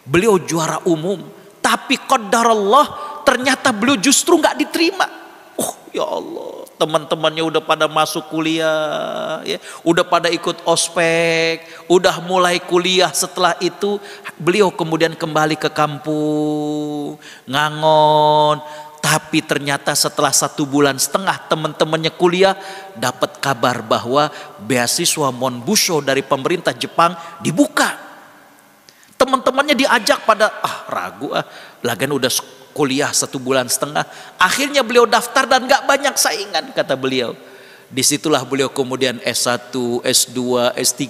Beliau juara umum, tapi qadarullah ternyata beliau justru nggak diterima. Oh ya Allah, teman-temannya udah pada masuk kuliah, ya, udah pada ikut ospek, udah mulai kuliah. Setelah itu beliau kemudian kembali ke kampung, ngangon. Tapi ternyata setelah 1,5 bulan teman-temannya kuliah dapat kabar bahwa beasiswa Monbusho dari pemerintah Jepang dibuka. Teman-temannya diajak pada ragu lagian udah kuliah 1,5 bulan. Akhirnya beliau daftar dan gak banyak saingan, kata beliau. Disitulah beliau kemudian S1, S2, S3,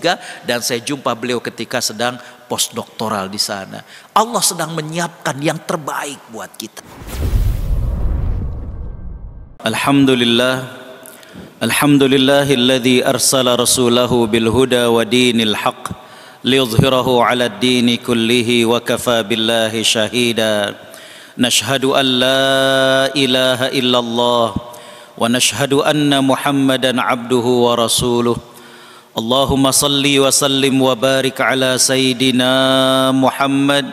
dan saya jumpa beliau ketika sedang postdoktoral di sana. Allah sedang menyiapkan yang terbaik buat kita. Alhamdulillah, alhamdulillahilladzi arsala rasulahu bil huda wa dinil haqq liyudhhirahu 'ala ad-dini kullihi wa kafa billahi shahida. Nashhadu an la ilaha illallah wa nashhadu anna Muhammadan 'abduhu wa rasuluh. Allahumma salli wa sallim wa barik 'ala sayyidina Muhammad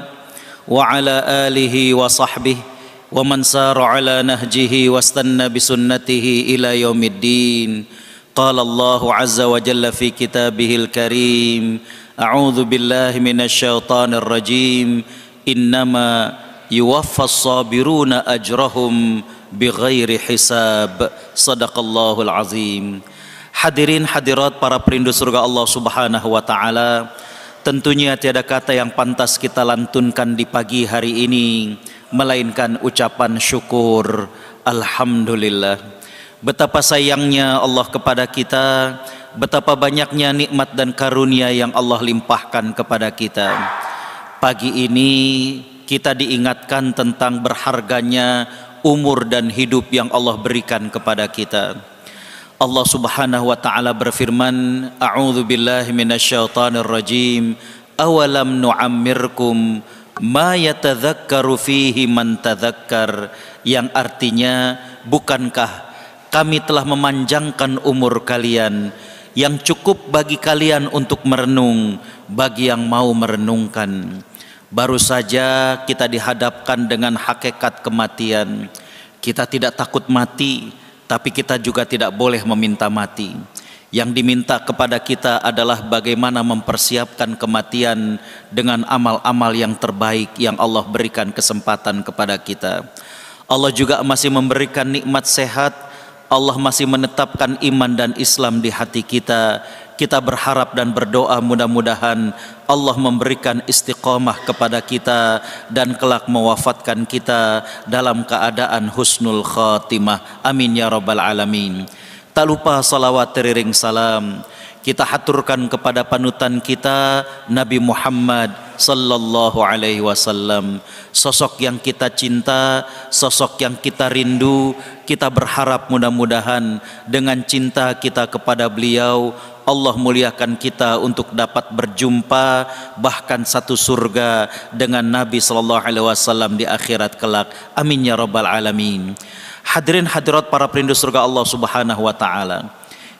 wa 'ala alihi wa sahbihi wa man sara 'ala nahjihi wastanna bi sunnatihi ila yaumiddin. Qala Allahu 'azza wa jalla fi kitabihil karim, a'udzu billahi minasyaitonir rajim, innama yuwaffas sabiruna ajrahum bighairi hisab. Sadaqallahul azim. Hadirin hadirat para perindu surga Allah Subhanahu wa taala, tentunya tiada kata yang pantas kita lantunkan di pagi hari ini melainkan ucapan syukur alhamdulillah. Betapa sayangnya Allah kepada kita, betapa banyaknya nikmat dan karunia yang Allah limpahkan kepada kita. Pagi ini kita diingatkan tentang berharganya umur dan hidup yang Allah berikan kepada kita. Allah Subhanahu wa taala berfirman, a'udzu billahi minasyaitonir rajim, awalam nu'ammirkum ma yatadzakkaru fihi man tadzakkar, yang artinya, bukankah kami telah memanjangkan umur kalian yang cukup bagi kalian untuk merenung, bagi yang mau merenungkan. Baru saja kita dihadapkan dengan hakikat kematian. Kita tidak takut mati, tapi kita juga tidak boleh meminta mati. Yang diminta kepada kita adalah bagaimana mempersiapkan kematian dengan amal-amal yang terbaik yang Allah berikan kesempatan kepada kita. Allah juga masih memberikan nikmat sehat. Allah masih menetapkan iman dan Islam di hati kita. Kita berharap dan berdoa mudah-mudahan Allah memberikan istiqamah kepada kita dan kelak mewafatkan kita dalam keadaan husnul khatimah. Amin ya rabbal alamin. Tak lupa salawat teriring salam kita haturkan kepada panutan kita Nabi Muhammad sallallahu alaihi wasallam, sosok yang kita cinta, sosok yang kita rindu. Kita berharap mudah-mudahan dengan cinta kita kepada beliau Allah muliakan kita untuk dapat berjumpa bahkan satu surga dengan Nabi sallallahu alaihi wasallam di akhirat kelak. Amin ya rabbal alamin. Hadirin hadirat para perindu surga Allah Subhanahu wa taala.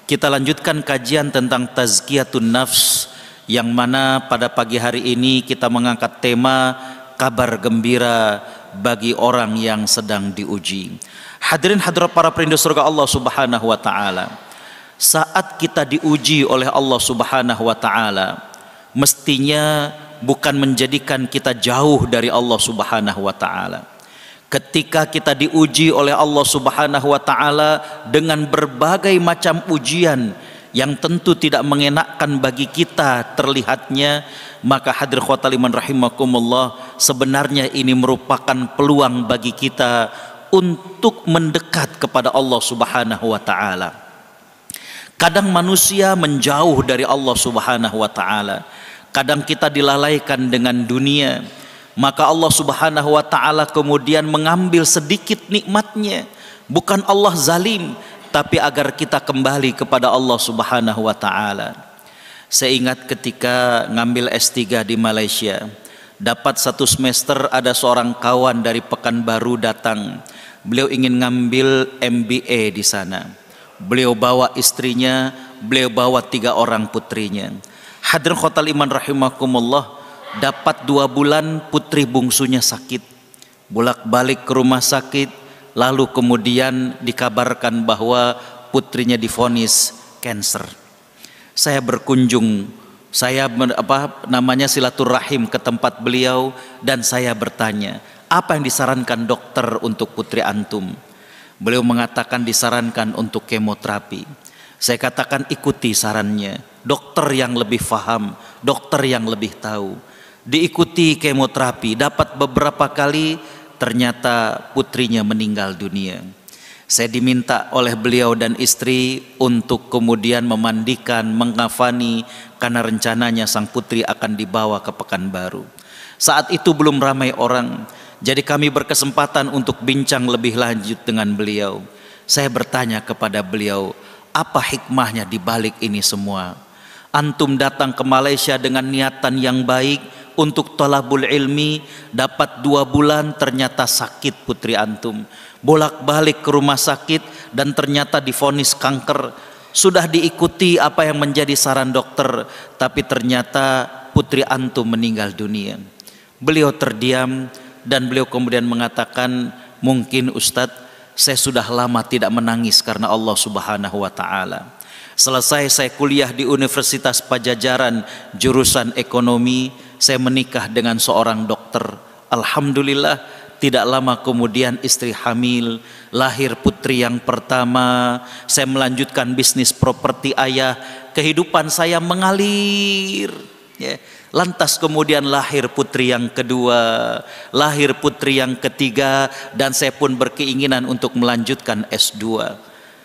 Kita lanjutkan kajian tentang tazkiyatun nafs, yang mana pada pagi hari ini kita mengangkat tema kabar gembira bagi orang yang sedang diuji. Hadirin hadirat para perindu surga Allah Subhanahu wa taala, saat kita diuji oleh Allah Subhanahu wa taala, mestinya bukan menjadikan kita jauh dari Allah Subhanahu wa taala. Ketika kita diuji oleh Allah Subhanahu wa taala dengan berbagai macam ujian yang tentu tidak mengenakkan bagi kita terlihatnya, maka hadir khotal iman rahimakumullah, sebenarnya ini merupakan peluang bagi kita untuk mendekat kepada Allah Subhanahu wa taala. Kadang manusia menjauh dari Allah Subhanahu wa taala. Kadang kita dilalaikan dengan dunia. Maka Allah Subhanahu wa taala kemudian mengambil sedikit nikmatnya. Bukan Allah zalim, tapi agar kita kembali kepada Allah Subhanahu wa taala. Saya ingat ketika ngambil S3 di Malaysia, dapat 1 semester ada seorang kawan dari Pekanbaru datang. Beliau ingin ngambil MBA di sana. Beliau bawa istrinya, beliau bawa 3 orang putrinya. Hadirin khotal iman rahimakumullah, dapat 2 bulan putri bungsunya sakit, bolak-balik ke rumah sakit, lalu kemudian dikabarkan bahwa putrinya divonis kanker. Saya berkunjung, saya silaturahim ke tempat beliau, dan saya bertanya, apa yang disarankan dokter untuk putri antum? Beliau mengatakan disarankan untuk kemoterapi. Saya katakan ikuti sarannya, dokter yang lebih paham, dokter yang lebih tahu. Diikuti kemoterapi, dapat beberapa kali, ternyata putrinya meninggal dunia. Saya diminta oleh beliau dan istri untuk kemudian memandikan, mengkafani, karena rencananya sang putri akan dibawa ke Pekanbaru. Saat itu belum ramai orang, jadi kami berkesempatan untuk bincang lebih lanjut dengan beliau. Saya bertanya kepada beliau, apa hikmahnya di balik ini semua? Antum datang ke Malaysia dengan niatan yang baik untuk thalabul ilmi, dapat 2 bulan ternyata sakit putri antum, bolak-balik ke rumah sakit dan ternyata divonis kanker. Sudah diikuti apa yang menjadi saran dokter, tapi ternyata putri antum meninggal dunia. Beliau terdiam dan beliau kemudian mengatakan, mungkin Ustadz, saya sudah lama tidak menangis karena Allah Subhanahu wa Ta'ala. Selesai saya kuliah di Universitas Pajajaran jurusan ekonomi, saya menikah dengan seorang dokter. Alhamdulillah, tidak lama kemudian istri hamil, lahir putri yang pertama. Saya melanjutkan bisnis properti ayah, kehidupan saya mengalir, ya. Lantas kemudian lahir putri yang kedua, lahir putri yang ketiga, dan saya pun berkeinginan untuk melanjutkan S2.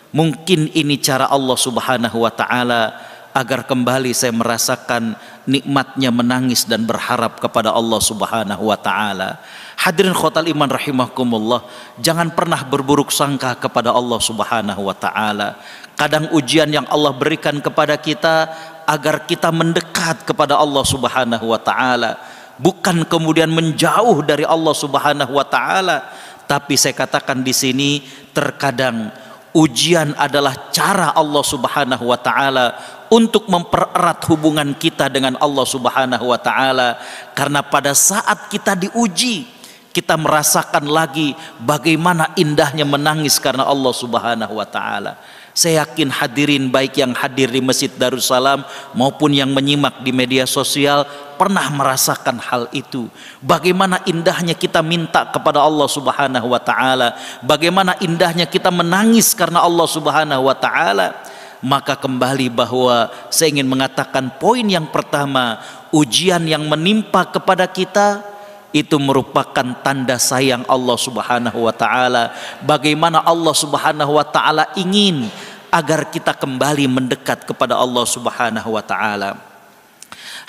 Mungkin ini cara Allah Subhanahu wa Ta'ala agar kembali saya merasakan nikmatnya menangis dan berharap kepada Allah Subhanahu wa Ta'ala. Hadirin khotal iman rahimakumullah, jangan pernah berburuk sangka kepada Allah Subhanahu wa Ta'ala. Kadang ujian yang Allah berikan kepada kita agar kita mendekat kepada Allah Subhanahu wa Ta'ala, bukan kemudian menjauh dari Allah Subhanahu wa Ta'ala. Tapi saya katakan di sini, terkadang ujian adalah cara Allah Subhanahu wa Ta'ala untuk mempererat hubungan kita dengan Allah Subhanahu wa Ta'ala. Karena pada saat kita diuji, kita merasakan lagi bagaimana indahnya menangis karena Allah Subhanahu wa Ta'ala. Saya yakin hadirin baik yang hadir di Masjid Darussalam maupun yang menyimak di media sosial pernah merasakan hal itu. Bagaimana indahnya kita minta kepada Allah Subhanahu wa Ta'ala, bagaimana indahnya kita menangis karena Allah Subhanahu wa Ta'ala. Maka kembali bahwa saya ingin mengatakan poin yang pertama, ujian yang menimpa kepada kita itu merupakan tanda sayang Allah Subhanahu wa Ta'ala. Bagaimana Allah Subhanahu wa Ta'ala ingin agar kita kembali mendekat kepada Allah Subhanahu wa Ta'ala.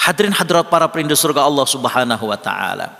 Hadirin hadirat para perindu surga Allah Subhanahu wa Ta'ala,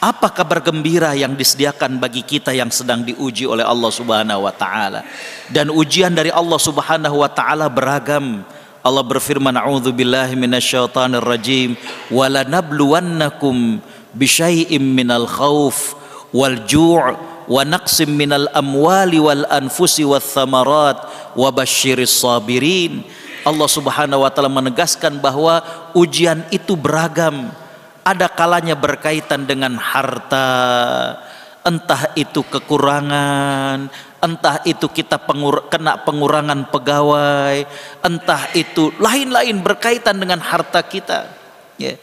apa kabar gembira yang disediakan bagi kita yang sedang diuji oleh Allah Subhanahu wa Ta'ala. Dan ujian dari Allah Subhanahu wa Ta'ala beragam. Allah berfirman, a'udzubillahi minasyaitonir rajim, walanabluwannakum bisyai'im minal khauf wal ju' wa naqsim minal amwali wal anfusi wath thamarat wa basyiris sabirin. Allah Subhanahu wa Ta'ala menegaskan bahwa ujian itu beragam. Ada kalanya berkaitan dengan harta, entah itu kekurangan, entah itu kita kena pengurangan pegawai, entah itu lain-lain berkaitan dengan harta kita, ya.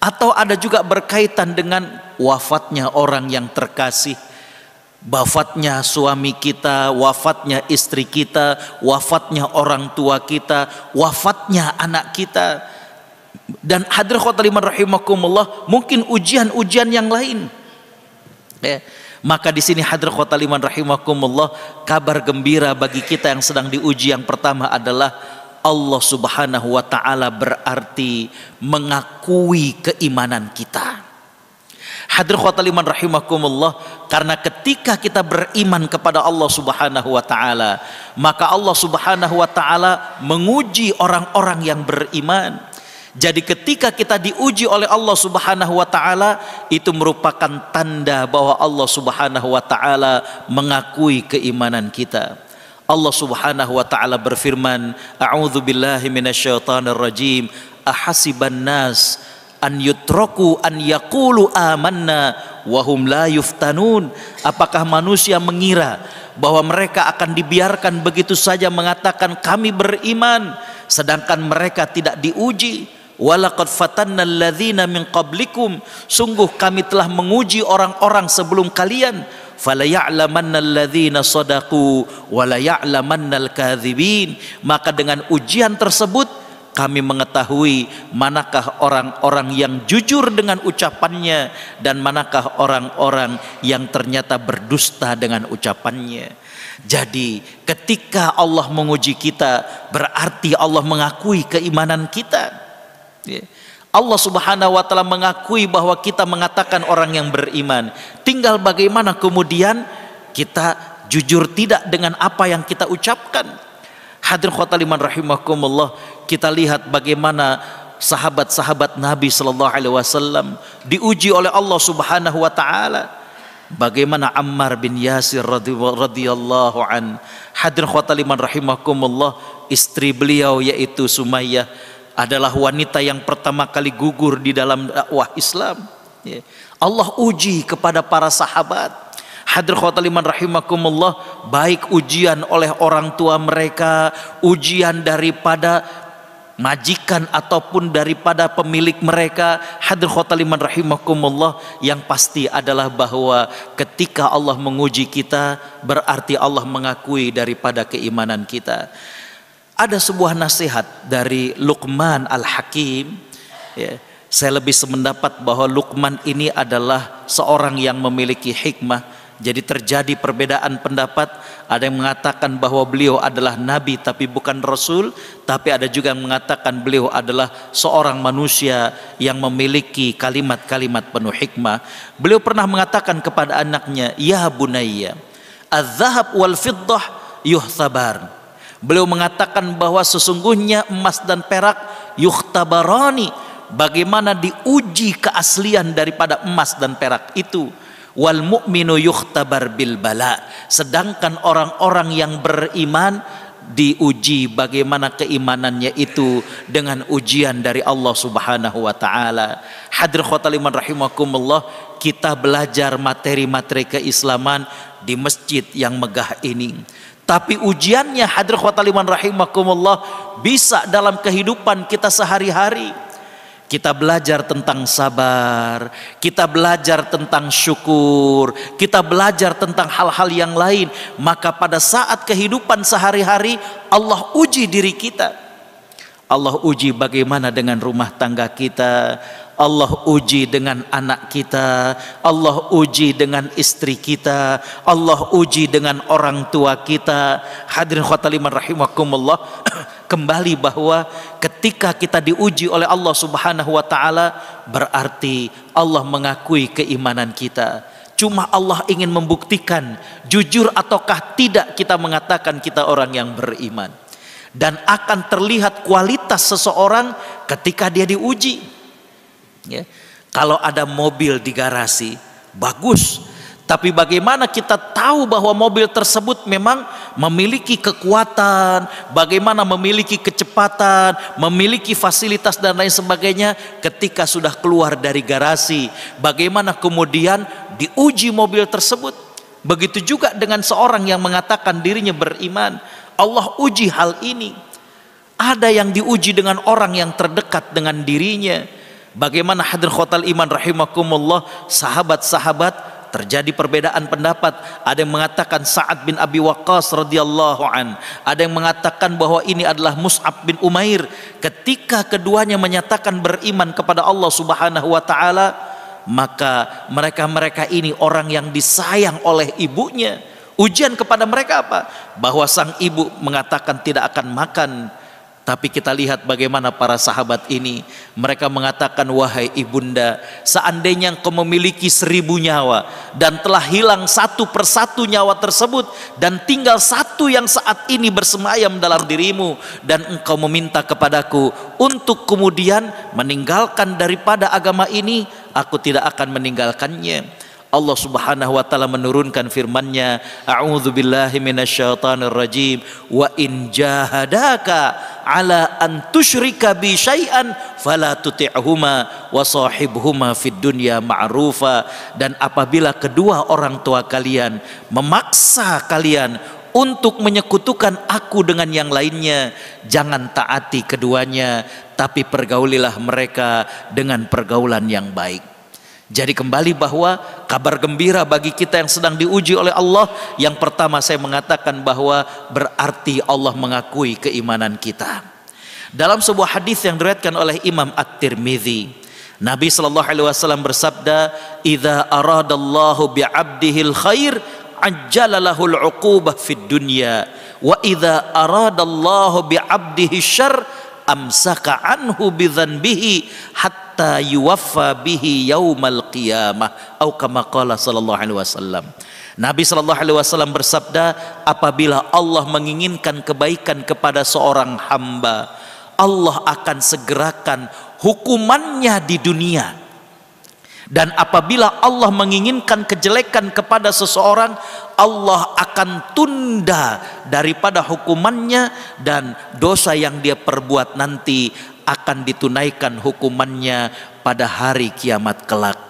Atau ada juga berkaitan dengan wafatnya orang yang terkasih, wafatnya suami kita, wafatnya istri kita, wafatnya orang tua kita, wafatnya anak kita. Dan hadir khotimah rahimakumullah, mungkin ujian-ujian yang lain, ya. Maka di sini hadir khotimah rahimakumullah, kabar gembira bagi kita yang sedang diuji yang pertama adalah Allah Subhanahu wa Ta'ala berarti mengakui keimanan kita. Hadir khotimah rahimakumullah, karena ketika kita beriman kepada Allah Subhanahu wa Ta'ala, maka Allah Subhanahu wa Ta'ala menguji orang-orang yang beriman. Jadi ketika kita diuji oleh Allah Subhanahu wa Ta'ala, itu merupakan tanda bahwa Allah Subhanahu wa Ta'ala mengakui keimanan kita. Allah Subhanahu wa Ta'ala berfirman, a'udzubillahi minasyaitonir rajim, ahasiban nas an yutraku an yaqulu amanna wa hum la yuftanun. Apakah manusia mengira bahwa mereka akan dibiarkan begitu saja mengatakan kami beriman, sedangkan mereka tidak diuji? Walaqad fatanna alladzina min qablikum, sungguh kami telah menguji orang-orang sebelum kalian. Fala ya'lamanna alladzina sadaqu wa la ya'lamanna al-kadzibin. Maka dengan ujian tersebut kami mengetahui manakah orang-orang yang jujur dengan ucapannya dan manakah orang-orang yang ternyata berdusta dengan ucapannya. Jadi ketika Allah menguji kita, berarti Allah mengakui keimanan kita. Allah subhanahu wa ta'ala mengakui bahwa kita mengatakan orang yang beriman. Tinggal bagaimana kemudian kita jujur tidak dengan apa yang kita ucapkan. Hadirin khotaliman rahimakumullah, kita lihat bagaimana sahabat-sahabat Nabi sallallahu alaihi wasallam diuji oleh Allah subhanahu wa ta'ala. Bagaimana Ammar bin Yasir radhiyallahu an. Hadirin khotaliman rahimakumullah, istri beliau yaitu Sumayyah adalah wanita yang pertama kali gugur di dalam dakwah Islam. Allah uji kepada para sahabat. Hadirin khotaliman rahimakumullah, baik ujian oleh orang tua mereka, ujian daripada majikan ataupun daripada pemilik mereka. Hadirin khotaliman rahimakumullah, yang pasti adalah bahwa ketika Allah menguji kita, berarti Allah mengakui daripada keimanan kita. Ada sebuah nasihat dari Luqman Al-Hakim. Saya lebih sependapat bahwa Luqman ini adalah seorang yang memiliki hikmah. Jadi terjadi perbedaan pendapat. Ada yang mengatakan bahwa beliau adalah nabi tapi bukan rasul, tapi ada juga yang mengatakan beliau adalah seorang manusia yang memiliki kalimat-kalimat penuh hikmah. Beliau pernah mengatakan kepada anaknya, ya bunayya, adz-dzahab wal fiddah yuhtabar. Beliau mengatakan bahwa sesungguhnya emas dan perak yukhtabarani, bagaimana diuji keaslian daripada emas dan perak itu. Wal mu'minu yukhtabar bil bala, sedangkan orang-orang yang beriman diuji bagaimana keimanannya itu dengan ujian dari Allah subhanahu wa ta'ala. Hadirin khotaliman rahimakumullah, kita belajar materi-materi keislaman di masjid yang megah ini. Tapi ujiannya, hadirin khotaliman rahimakumullah, bisa dalam kehidupan kita sehari-hari. Kita belajar tentang sabar, kita belajar tentang syukur, kita belajar tentang hal-hal yang lain. Maka pada saat kehidupan sehari-hari, Allah uji diri kita. Allah uji bagaimana dengan rumah tangga kita, Allah uji dengan anak kita, Allah uji dengan istri kita, Allah uji dengan orang tua kita. Hadirin khotaliman rahimakumullah, kembali bahwa ketika kita diuji oleh Allah subhanahu wa ta'ala, berarti Allah mengakui keimanan kita. Cuma Allah ingin membuktikan jujur ataukah tidak kita mengatakan kita orang yang beriman. Dan akan terlihat kualitas seseorang ketika dia diuji. Kalau ada mobil di garasi, bagus. Tapi bagaimana kita tahu bahwa mobil tersebut memang memiliki kekuatan, bagaimana memiliki kecepatan, memiliki fasilitas dan lain sebagainya ketika sudah keluar dari garasi. Bagaimana kemudian diuji mobil tersebut. Begitu juga dengan seorang yang mengatakan dirinya beriman. Allah uji hal ini. Ada yang diuji dengan orang yang terdekat dengan dirinya. Bagaimana hadirin khotal iman rahimakumullah, sahabat-sahabat terjadi perbedaan pendapat. Ada yang mengatakan Sa'ad bin Abi Waqqas radhiyallahu an, ada yang mengatakan bahwa ini adalah Mus'ab bin Umair. Ketika keduanya menyatakan beriman kepada Allah subhanahu wa ta'ala, maka mereka ini orang yang disayang oleh ibunya. Ujian kepada mereka apa? Bahwa sang ibu mengatakan tidak akan makan. Tapi kita lihat bagaimana para sahabat ini, mereka mengatakan, wahai ibunda, seandainya engkau memiliki 1000 nyawa dan telah hilang satu persatu nyawa tersebut, dan tinggal satu yang saat ini bersemayam dalam dirimu, dan engkau meminta kepadaku untuk kemudian meninggalkan daripada agama ini, aku tidak akan meninggalkannya. Allah subhanahu wa ta'ala menurunkan firman-Nya, a'udzu billahi minasyaitonir rajim, wa in jahadaka ala an tusyrika bi syai'an fala tuti'huma wa sahibhuma fid dunya ma'rufa. Dan apabila kedua orang tua kalian memaksa kalian untuk menyekutukan aku dengan yang lainnya, jangan taati keduanya, tapi pergaulilah mereka dengan pergaulan yang baik. Jadi kembali bahwa kabar gembira bagi kita yang sedang diuji oleh Allah, yang pertama saya mengatakan bahwa berarti Allah mengakui keimanan kita. Dalam sebuah hadis yang diriwayatkan oleh Imam At-Tirmidzi, Nabi sallallahu alaihi wasallam bersabda, "Idza aradallahu bi'abdihil khair ajjalalahul 'uqubah fid dunya wa idza aradallahu bi'abdihi syarr amsaka anhu bidzanbihi hatta yuwaffa bihi yaumal qiyamah." Atau kama qala sallallahu alaihi wasallam. Nabi sallallahu alaihi wasallam bersabda, apabila Allah menginginkan kebaikan kepada seorang hamba, Allah akan segerakan hukumannya di dunia. Dan apabila Allah menginginkan kejelekan kepada seseorang, Allah akan tunda daripada hukumannya, dan dosa yang dia perbuat nanti akan ditunaikan hukumannya pada hari kiamat kelak.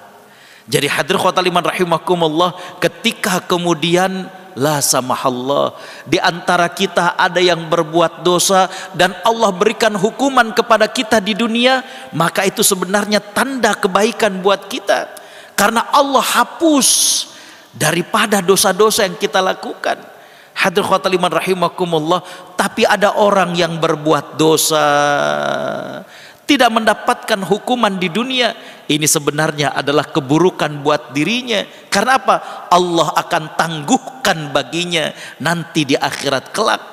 Jadi hadirin khotbah liman rahimakumullah, ketika kemudian la samahallah, di antara kita ada yang berbuat dosa dan Allah berikan hukuman kepada kita di dunia, maka itu sebenarnya tanda kebaikan buat kita, karena Allah hapus daripada dosa-dosa yang kita lakukan. Hadirin khotbah liman rahimakumullah, tapi ada orang yang berbuat dosa tidak mendapatkan hukuman di dunia, ini sebenarnya adalah keburukan buat dirinya. Karena apa? Allah akan tangguhkan baginya nanti di akhirat kelak.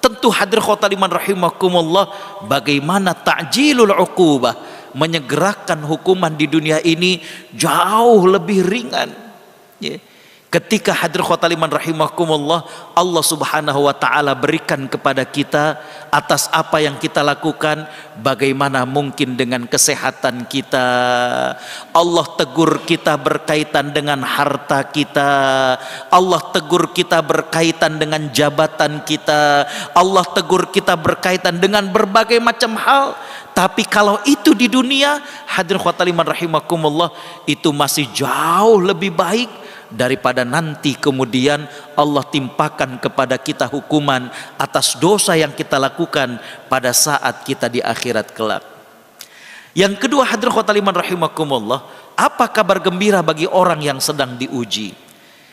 Tentu hadir khotaliman rahimakumullah, bagaimana ta'jilul uqubah, menyegerakan hukuman di dunia ini jauh lebih ringan. Ketika hadir khotaliman rahimakumullah, Allah subhanahu wa ta'ala berikan kepada kita atas apa yang kita lakukan, bagaimana mungkin dengan kesehatan kita. Allah tegur kita berkaitan dengan harta kita, Allah tegur kita berkaitan dengan jabatan kita, Allah tegur kita berkaitan dengan berbagai macam hal. Tapi kalau itu di dunia, hadir khotaliman rahimakumullah, itu masih jauh lebih baik daripada nanti kemudian Allah timpakan kepada kita hukuman atas dosa yang kita lakukan pada saat kita di akhirat kelak. Yang kedua, hadirin khotaliman rahimakumullah, apa kabar gembira bagi orang yang sedang diuji?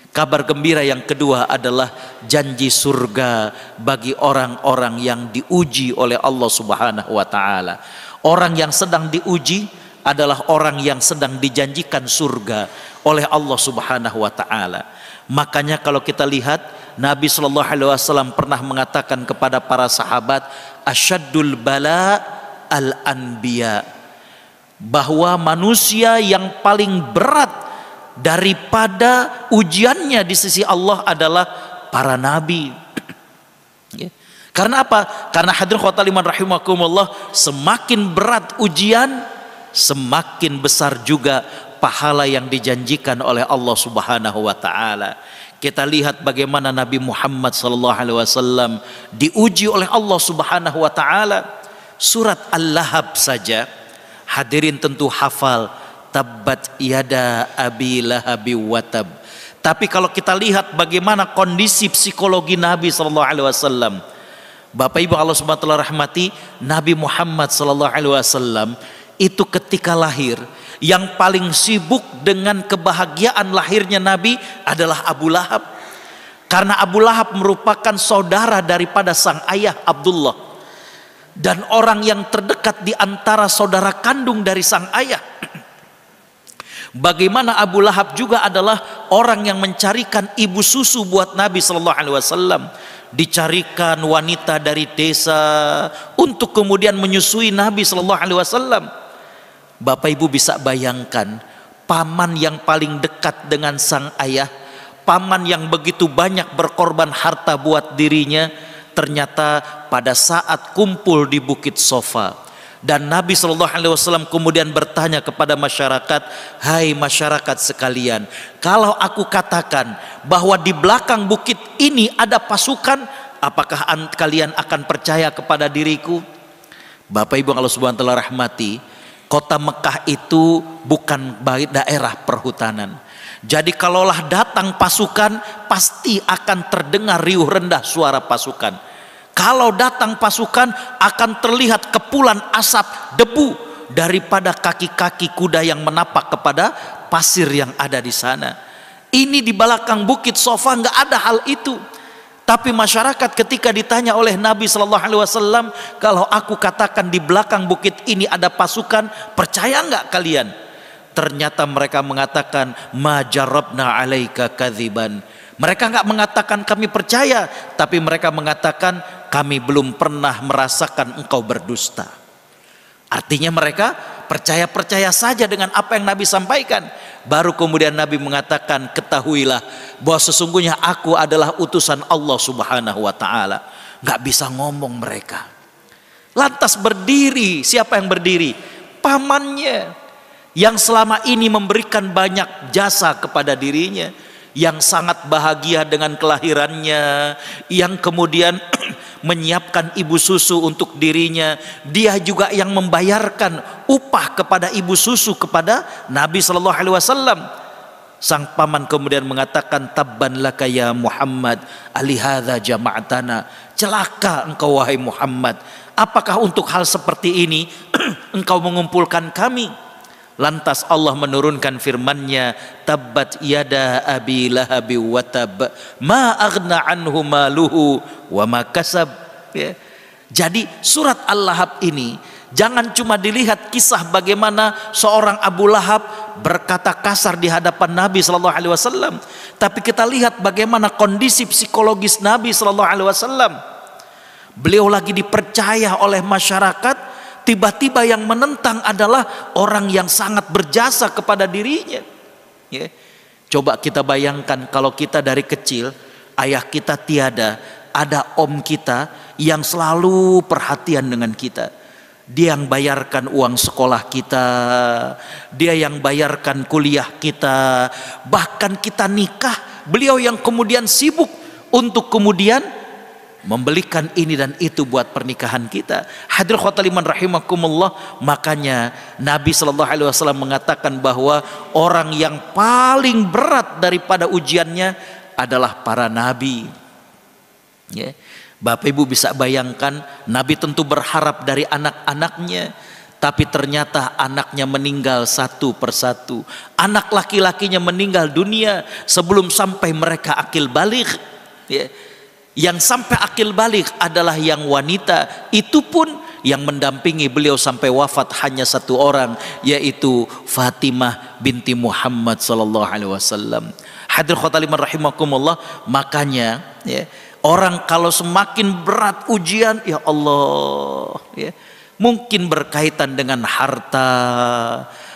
Kabar gembira yang kedua adalah janji surga bagi orang-orang yang diuji oleh Allah subhanahu wa ta'ala. Orang yang sedang diuji adalah orang yang sedang dijanjikan surga oleh Allah subhanahu wa ta'ala. Makanya kalau kita lihat, Nabi sallallahu alaihi wasallam pernah mengatakan kepada para sahabat, asyaddul bala al-anbiya, bahwa manusia yang paling berat daripada ujiannya di sisi Allah adalah para nabi. Karena apa? Karena hadirin khotaliman rahimakumullah, semakin berat ujian, semakin besar juga pahala yang dijanjikan oleh Allah subhanahu wa ta'ala. Kita lihat bagaimana Nabi Muhammad sallallahu alaihi wasallam diuji oleh Allah subhanahu wa ta'ala. Surat Al-Lahab saja, hadirin tentu hafal, tabbat yada abi lahabi watab. Tapi kalau kita lihat bagaimana kondisi psikologi Nabi sallallahu alaihi wasallam, Bapak Ibu Allah subhanahu wa ta'ala rahmati, Nabi Muhammad sallallahu alaihi wasallam itu ketika lahir, yang paling sibuk dengan kebahagiaan lahirnya Nabi adalah Abu Lahab. Karena Abu Lahab merupakan saudara daripada sang ayah Abdullah, dan orang yang terdekat di antara saudara kandung dari sang ayah. Bagaimana Abu Lahab juga adalah orang yang mencarikan ibu susu buat Nabi sallallahu alaihi wasallam. Dicarikan wanita dari desa untuk kemudian menyusui Nabi sallallahu alaihi wasallam. Bapak Ibu bisa bayangkan, paman yang paling dekat dengan sang ayah, paman yang begitu banyak berkorban harta buat dirinya, ternyata pada saat kumpul di Bukit Sofa, dan Nabi sallallahu alaihi wasallam kemudian bertanya kepada masyarakat, hai masyarakat sekalian, kalau aku katakan bahwa di belakang bukit ini ada pasukan, apakah kalian akan percaya kepada diriku? Bapak Ibu Allah Subhanahu wa taala rahmati, kota Mekah itu bukan daerah perhutanan. Jadi kalaulah datang pasukan, pasti akan terdengar riuh rendah suara pasukan. Kalau datang pasukan, akan terlihat kepulan asap debu daripada kaki-kaki kuda yang menapak kepada pasir yang ada di sana. Ini di belakang Bukit Sofa nggak ada hal itu. Tapi masyarakat ketika ditanya oleh Nabi Shallallahu Alaihi Wasallam, kalau aku katakan di belakang bukit ini ada pasukan, percaya nggak kalian? Ternyata mereka mengatakan, ma jarabna alaika kadziban. Mereka nggak mengatakan kami percaya, tapi mereka mengatakan kami belum pernah merasakan engkau berdusta. Artinya mereka percaya-percaya saja dengan apa yang Nabi sampaikan. Baru kemudian Nabi mengatakan, ketahuilah bahwa sesungguhnya aku adalah utusan Allah Subhanahu wa taala. Nggak bisa ngomong mereka. Lantas berdiri, siapa yang berdiri? Pamannya yang selama ini memberikan banyak jasa kepada dirinya, yang sangat bahagia dengan kelahirannya, yang kemudian menyiapkan ibu susu untuk dirinya. Dia juga yang membayarkan upah kepada ibu susu kepada Nabi Shallallahu Alaihi Wasallam. Sang paman kemudian mengatakan, tabban laka ya Muhammad, alihadza jama'tana. Celaka engkau wahai Muhammad, apakah untuk hal seperti ini engkau mengumpulkan kami? Lantas Allah menurunkan firman-Nya, tabbat yada abi lahabi wa tab ma aghna anhu maluhu wa ma kasab. Ya. Jadi surat Al-Lahab ini jangan cuma dilihat kisah bagaimana seorang Abu Lahab berkata kasar di hadapan Nabi Sallallahu Alaihi Wasallam, tapi kita lihat bagaimana kondisi psikologis Nabi Sallallahu Alaihi Wasallam. Beliau lagi dipercaya oleh masyarakat, tiba-tiba yang menentang adalah orang yang sangat berjasa kepada dirinya. Ya. Coba kita bayangkan kalau kita dari kecil, ayah kita tiada, ada om kita yang selalu perhatian dengan kita. Dia yang bayarkan uang sekolah kita, dia yang bayarkan kuliah kita, bahkan kita nikah, beliau yang kemudian sibuk untuk kemudian membelikan ini dan itu buat pernikahan kita. Hadirin khotaliman rahimakumullah, makanya Nabi Shallallahu Alaihi Wasallam mengatakan bahwa orang yang paling berat daripada ujiannya adalah para nabi. Ya. Bapak Ibu bisa bayangkan, Nabi tentu berharap dari anak-anaknya, tapi ternyata anaknya meninggal satu persatu. Anak laki-lakinya meninggal dunia sebelum sampai mereka akil baligh. Ya. Yang sampai akil baligh adalah yang wanita, itu pun yang mendampingi beliau sampai wafat hanya satu orang, yaitu Fatimah binti Muhammad sallallahu alaihi wasallam. Hadirin khotaliman rahimakumullah, makanya ya, orang kalau semakin berat ujian, ya Allah, ya, mungkin berkaitan dengan harta,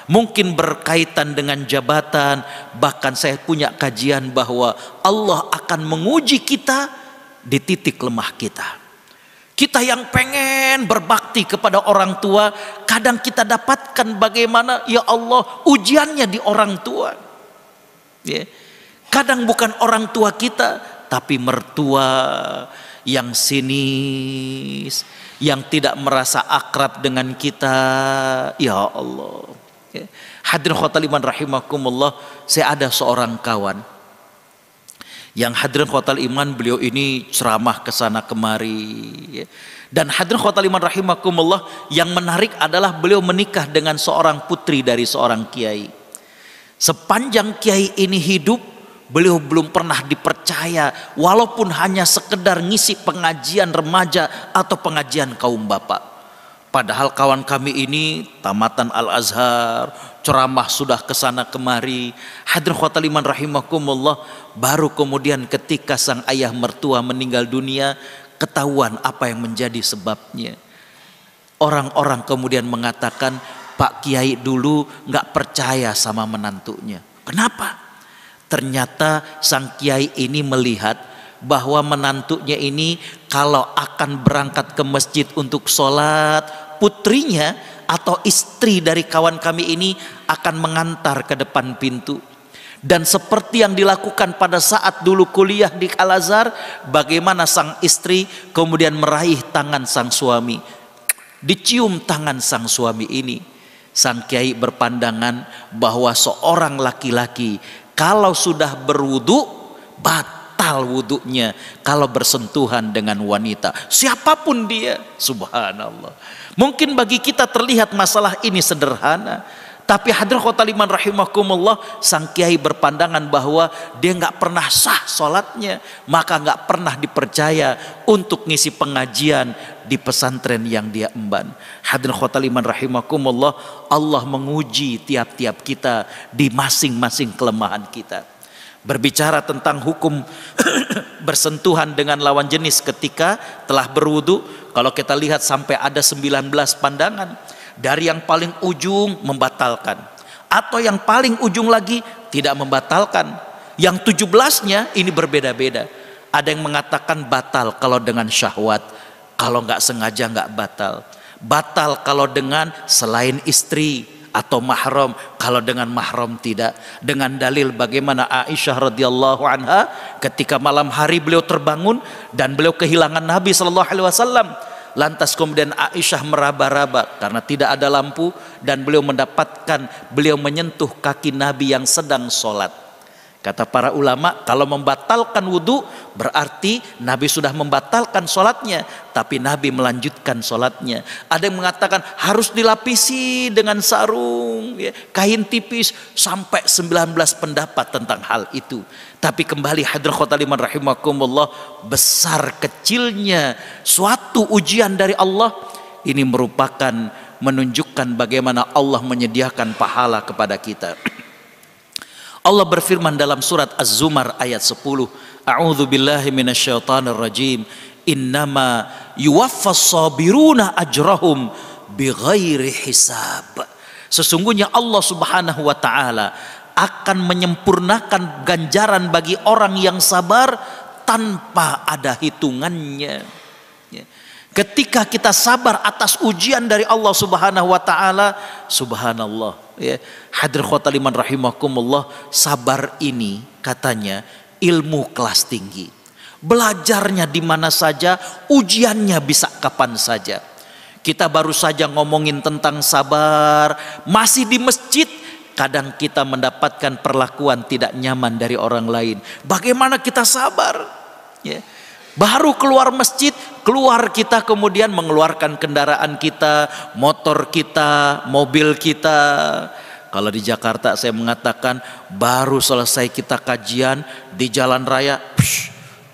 mungkin berkaitan dengan jabatan, bahkan saya punya kajian bahwa Allah akan menguji kita di titik lemah kita. Kita yang pengen berbakti kepada orang tua, kadang kita dapatkan bagaimana ya Allah ujiannya di orang tua. Ya. Kadang bukan orang tua kita, tapi mertua yang sinis, yang tidak merasa akrab dengan kita. Ya Allah. Ya. Hadirin khotaliman rahimakumullah, saya ada seorang kawan yang hadirin khotal iman, beliau ini ceramah kesana kemari. Dan hadirin khotal iman rahimakumullah, yang menarik adalah beliau menikah dengan seorang putri dari seorang kiai. Sepanjang kiai ini hidup, beliau belum pernah dipercaya, walaupun hanya sekedar ngisi pengajian remaja atau pengajian kaum bapak. Padahal kawan kami ini tamatan Al-Azhar, ceramah sudah kesana kemari. Hadirin khotal iman rahimakumullah, baru kemudian ketika sang ayah mertua meninggal dunia, ketahuan apa yang menjadi sebabnya. Orang-orang kemudian mengatakan, Pak Kiai dulu nggak percaya sama menantunya. Kenapa? Ternyata sang kiai ini melihat bahwa menantunya ini kalau akan berangkat ke masjid untuk sholat, putrinya atau istri dari kawan kami ini akan mengantar ke depan pintu. Dan seperti yang dilakukan pada saat dulu kuliah di Al-Azhar, bagaimana sang istri kemudian meraih tangan sang suami. Dicium tangan sang suami ini. Sang kiai berpandangan bahwa seorang laki-laki kalau sudah berwudu, batal wudunya kalau bersentuhan dengan wanita, siapapun dia. Subhanallah. Mungkin bagi kita terlihat masalah ini sederhana, tapi hadirin khotaliman rahimakumullah, sang kiai berpandangan bahwa dia nggak pernah sah sholatnya, maka nggak pernah dipercaya untuk ngisi pengajian di pesantren yang dia emban. Hadirin khotaliman rahimakumullah, Allah menguji tiap-tiap kita di masing-masing kelemahan kita. Berbicara tentang hukum bersentuhan dengan lawan jenis ketika telah berwudu, kalau kita lihat sampai ada 19 pandangan. Dari yang paling ujung membatalkan, atau yang paling ujung lagi tidak membatalkan. Yang 17-nya ini berbeda-beda. Ada yang mengatakan batal kalau dengan syahwat, kalau nggak sengaja nggak batal. Batal kalau dengan selain istri atau mahram, kalau dengan mahram tidak. Dengan dalil bagaimana Aisyah radhiyallahu anha ketika malam hari beliau terbangun dan beliau kehilangan Nabi sallallahu alaihi wasallam. Lantas kemudian Aisyah meraba-raba karena tidak ada lampu, dan beliau menyentuh kaki Nabi yang sedang sholat. Kata para ulama, kalau membatalkan wudhu berarti Nabi sudah membatalkan sholatnya, tapi Nabi melanjutkan sholatnya. Ada yang mengatakan harus dilapisi dengan sarung, ya, kain tipis, sampai 19 pendapat tentang hal itu. Tapi kembali hadirin khotaliman rahimakumullah, besar kecilnya suatu ujian dari Allah ini merupakan menunjukkan bagaimana Allah menyediakan pahala kepada kita. Allah berfirman dalam surat Az-Zumar ayat 10, A'udzu billahi minasyaitonir rajim, innama yuwaffas sabiruna ajrahum bighairi hisab. Sesungguhnya Allah Subhanahu wa taala akan menyempurnakan ganjaran bagi orang yang sabar tanpa ada hitungannya. Ketika kita sabar atas ujian dari Allah Subhanahu wa taala, subhanallah, ya. Hadirin khotaliman rahimakumullah, sabar ini katanya ilmu kelas tinggi. Belajarnya di mana saja, ujiannya bisa kapan saja. Kita baru saja ngomongin tentang sabar, masih di masjid kadang kita mendapatkan perlakuan tidak nyaman dari orang lain. Bagaimana kita sabar? Ya. Baru keluar masjid, keluar kita kemudian mengeluarkan kendaraan kita, motor kita, mobil kita. Kalau di Jakarta saya mengatakan baru selesai kita kajian di jalan raya,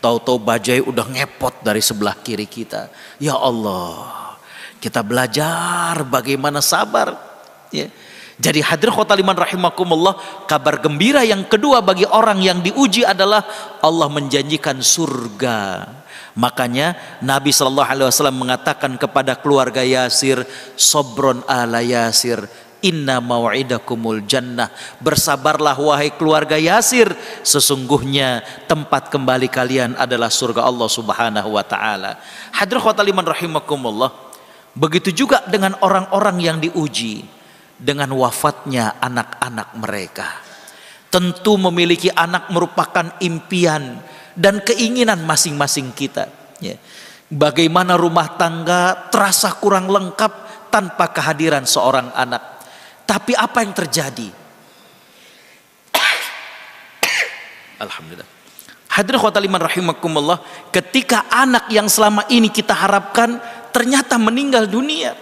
tahu-tahu bajai udah ngepot dari sebelah kiri kita. Ya Allah, kita belajar bagaimana sabar. Ya. Jadi hadirin khotaliman rahimakumullah, kabar gembira yang kedua bagi orang yang diuji adalah Allah menjanjikan surga. Makanya Nabi SAW mengatakan kepada keluarga Yasir, Sobron ala Yasir, inna mau'idakumul jannah. Bersabarlah wahai keluarga Yasir, sesungguhnya tempat kembali kalian adalah surga Allah Subhanahu wa ta'ala. Hadirin khotaliman rahimakumullah, begitu juga dengan orang-orang yang diuji dengan wafatnya anak-anak mereka. Tentu memiliki anak merupakan impian dan keinginan masing-masing kita. Ya. Bagaimana rumah tangga terasa kurang lengkap tanpa kehadiran seorang anak. Tapi apa yang terjadi? Alhamdulillah. Hadirin khotaliman rahimakumullah, ketika anak yang selama ini kita harapkan ternyata meninggal dunia.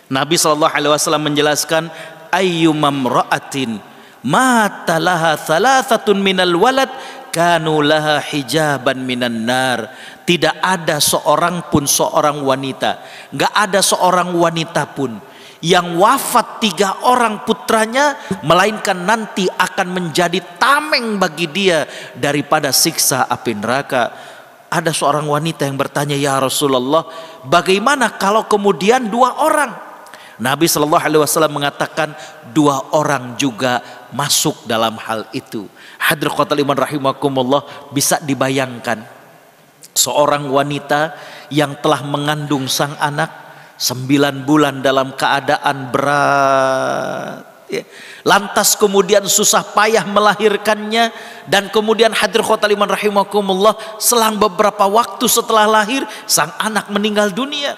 Nabi SAW menjelaskan, ayyumam ra'atin mata laha thalathatun minal walad kanu laha hijaban minan nar. Tidak ada seorang pun seorang wanita, gak ada seorang wanita pun yang wafat 3 orang putranya, melainkan nanti akan menjadi tameng bagi dia daripada siksa api neraka. Ada seorang wanita yang bertanya, ya Rasulullah, bagaimana kalau kemudian 2 orang? Nabi SAW mengatakan 2 orang juga masuk dalam hal itu. Hadirin khotaliman rahimakumullah, bisa dibayangkan seorang wanita yang telah mengandung sang anak 9 bulan dalam keadaan berat, ya. Lantas kemudian susah payah melahirkannya, dan kemudian hadirin khotaliman rahimakumullah, selang beberapa waktu setelah lahir sang anak meninggal dunia.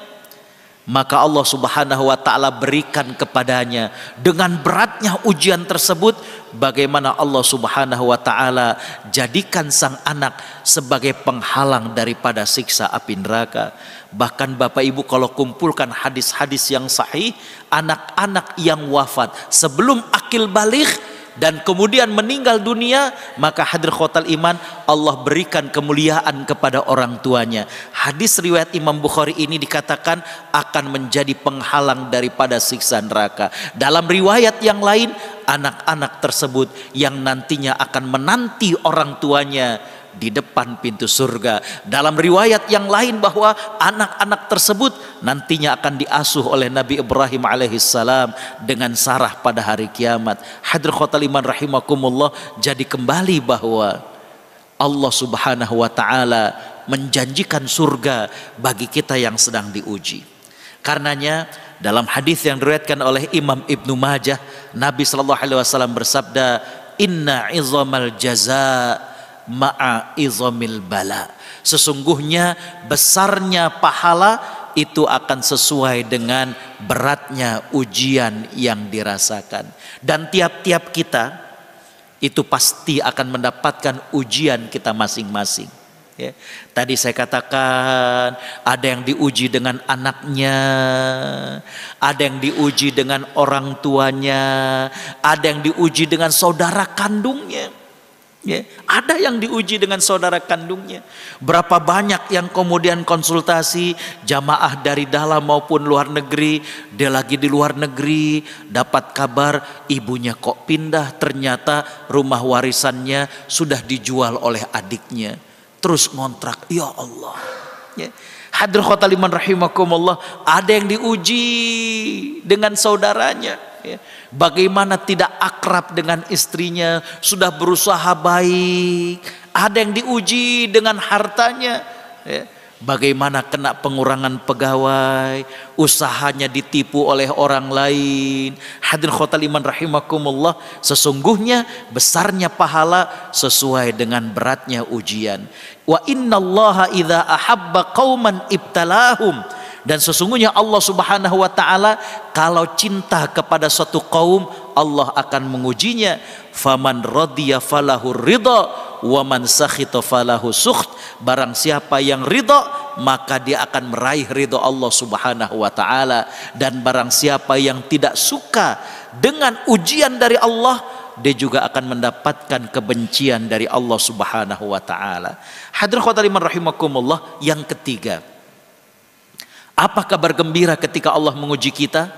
maka Allah Subhanahu wa taala berikan kepadanya dengan beratnya ujian tersebut, bagaimana Allah Subhanahu wa taala jadikan sang anak sebagai penghalang daripada siksa api neraka. Bahkan Bapak Ibu kalau kumpulkan hadis-hadis yang sahih, anak-anak yang wafat sebelum akil baligh dan kemudian meninggal dunia, maka hadrotal iman, Allah berikan kemuliaan kepada orang tuanya. Hadis riwayat Imam Bukhari ini dikatakan akan menjadi penghalang daripada siksa neraka. Dalam riwayat yang lain, anak-anak tersebut yang nantinya akan menanti orang tuanya di depan pintu surga. Dalam riwayat yang lain bahwa anak-anak tersebut nantinya akan diasuh oleh Nabi Ibrahim alaihissalam dengan Sarah pada hari kiamat. Hadratul iman rahimakumullah, jadi kembali bahwa Allah Subhanahu wa taala menjanjikan surga bagi kita yang sedang diuji. Karenanya dalam hadis yang diriwayatkan oleh Imam Ibnu Majah, Nabi sallallahu alaihi wasallam bersabda, "Inna izamal jazaa ma'a izamil bala." Sesungguhnya besarnya pahala itu akan sesuai dengan beratnya ujian yang dirasakan. Dan tiap-tiap kita itu pasti akan mendapatkan ujian kita masing-masing. Ya. Tadi saya katakan ada yang diuji dengan anaknya, ada yang diuji dengan orang tuanya, ada yang diuji dengan saudara kandungnya. Ya, ada yang diuji dengan saudara kandungnya. Berapa banyak yang kemudian konsultasi jamaah dari dalam maupun luar negeri, dia lagi di luar negeri dapat kabar ibunya kok pindah, ternyata rumah warisannya sudah dijual oleh adiknya, terus ngontrak. Ya Allah, ya. Hadratul iman rahimakumullah, ada yang diuji dengan saudaranya, ya. Bagaimana tidak akrab dengan istrinya, sudah berusaha baik. Ada yang diuji dengan hartanya, ya. Bagaimana kena pengurangan pegawai, usahanya ditipu oleh orang lain. Hadratul iman rahimakumullah, sesungguhnya besarnya pahala sesuai dengan beratnya ujian. Wa innallaha idza ahabba qauman ibtalahum. Dan sesungguhnya Allah Subhanahu wa taala kalau cinta kepada suatu kaum, Allah akan mengujinya. Faman radiya falahu ridha wa man sakhita falahu sukht. Barang siapa yang ridha, maka dia akan meraih ridha Allah Subhanahu wa taala. Dan barang siapa yang tidak suka dengan ujian dari Allah, dia juga akan mendapatkan kebencian dari Allah Subhanahu wa taala. Hadratul iman rahimakumullah, yang ketiga, apa kabar gembira ketika Allah menguji kita?